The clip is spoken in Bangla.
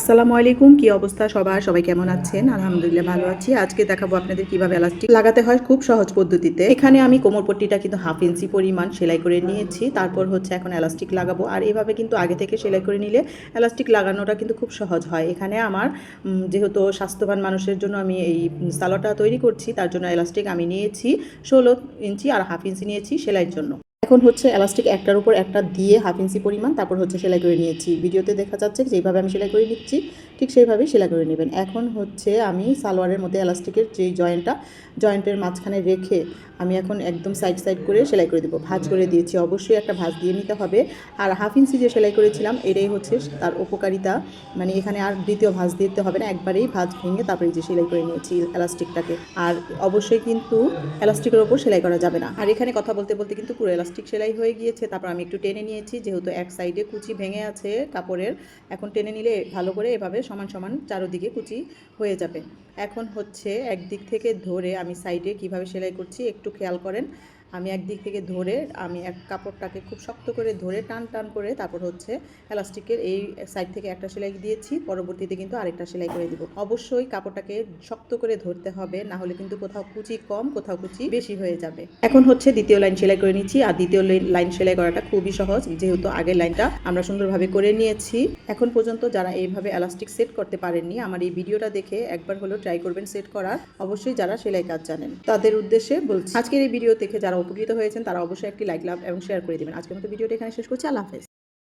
আসসালামু আলাইকুম। কি অবস্থা সবার? সবাই কেমন আছেন? আলহামদুলিল্লাহ ভালো আছি। আজকে দেখাবো আপনাদের কিভাবে এলাস্টিক লাগাতে হয় খুব সহজ পদ্ধতিতে। এখানে আমি কোমর পট্টিটা কিন্তু 1/2 ইঞ্চি পরিমাণ সেলাই করে নিয়েছি। তারপর হচ্ছে এখন এলাস্টিক লাগাবো। আর এভাবে কিন্তু আগে থেকে সেলাই করে নিলে এলাস্টিক লাগানোটা কিন্তু খুব সহজ হয়। এখানে আমার যেহেতু স্বাস্থ্যবান মানুষের জন্য আমি এই সালোয়ারটা তৈরি করছি, তার জন্য এলাস্টিক আমি নিয়েছি 16 ইঞ্চি আর 1/2 ইঞ্চি নিয়েছি সেলাইয়ের জন্য। এখন হচ্ছে এলাস্টিক একটার উপর একটা দিয়ে 1/2 ইঞ্চি পরিমাণ তারপর হচ্ছে সেলাই করে নিয়েছি। ভিডিওতে দেখা যাচ্ছে যেভাবে আমি সেলাই করে নিচ্ছি ঠিক সেইভাবেই সেলাই করে নেবেন। এখন হচ্ছে আমি সালোয়ারের মধ্যে এলাস্টিকের যে জয়েন্টের মাঝখানে রেখে আমি এখন একদম সাইড করে সেলাই করে দেবো। ভাঁজ করে দিয়েছি, অবশ্যই একটা ভাঁজ দিয়ে নিতে হবে। আর 1/2 ইঞ্চি যে সেলাই করেছিলাম এটাই হচ্ছে তার উপকারিতা, মানে এখানে আর দ্বিতীয় ভাঁজ দিতে হবে না, একবারেই ভাঁজ ভেঙে তারপরে যে সেলাই করে নিয়েছি এলাস্টিকটাকে। আর অবশ্যই কিন্তু এলাস্টিকের ওপর সেলাই করা যাবে না। আর এখানে কথা বলতে বলতে কিন্তু পুরো এলাস্টিক সেলাই হয়ে গিয়েছে। তারপর আমি একটু টেনে নিয়েছি, যেহেতু এক সাইডে কুচি ভেঙে আছে কাপড়ের। এখন টেনে নিলে ভালো করে এভাবে সমান সমান চারোদিকে কুচি হয়ে যাবে। এখন হচ্ছে একদিক থেকে ধরে আমি সাইডে কিভাবে সেলাই করছি একটু খেয়াল করেন। আমি একদিক থেকে ধরে আমি এক কাপড়টাকে খুব শক্ত করে ধরে টান করে তারপর হচ্ছে এলাস্টিকের এই সাইড থেকে একটা সেলাই দিয়েছি, পরবর্তীতে কিন্তু আরেকটা সেলাই করে দিব। অবশ্যই কাপড়টাকে শক্ত করে ধরতে হবে, না হলে কিন্তু কোথাও কুচি কম কোথাও কুচি বেশি হয়ে যাবে। এখন হচ্ছে দ্বিতীয় লাইন সেলাই করে নিচ্ছি। আর দ্বিতীয় লাইন সেলাই করাটা খুবই সহজ, যেহেতু আগের লাইনটা আমরা সুন্দরভাবে করে নিয়েছি। এখন পর্যন্ত যারা এইভাবে এলাস্টিক সেট করতে পারেননি, আমার এই ভিডিওটা দেখে একবার হলো ট্রাই করবেন সেট করার। অবশ্যই যারা সেলাই কাজ জানেন তাদের উদ্দেশ্যে বলছি। আজকের এই ভিডিও দেখে যারা উপকৃত হয়েছেন তারা অবশ্যই একটি লাইক, লাভ এবং শেয়ার করে দেবেন। আজকের মতো ভিডিওটা এখানে শেষ করছি। আল্লাহ হাফেজ।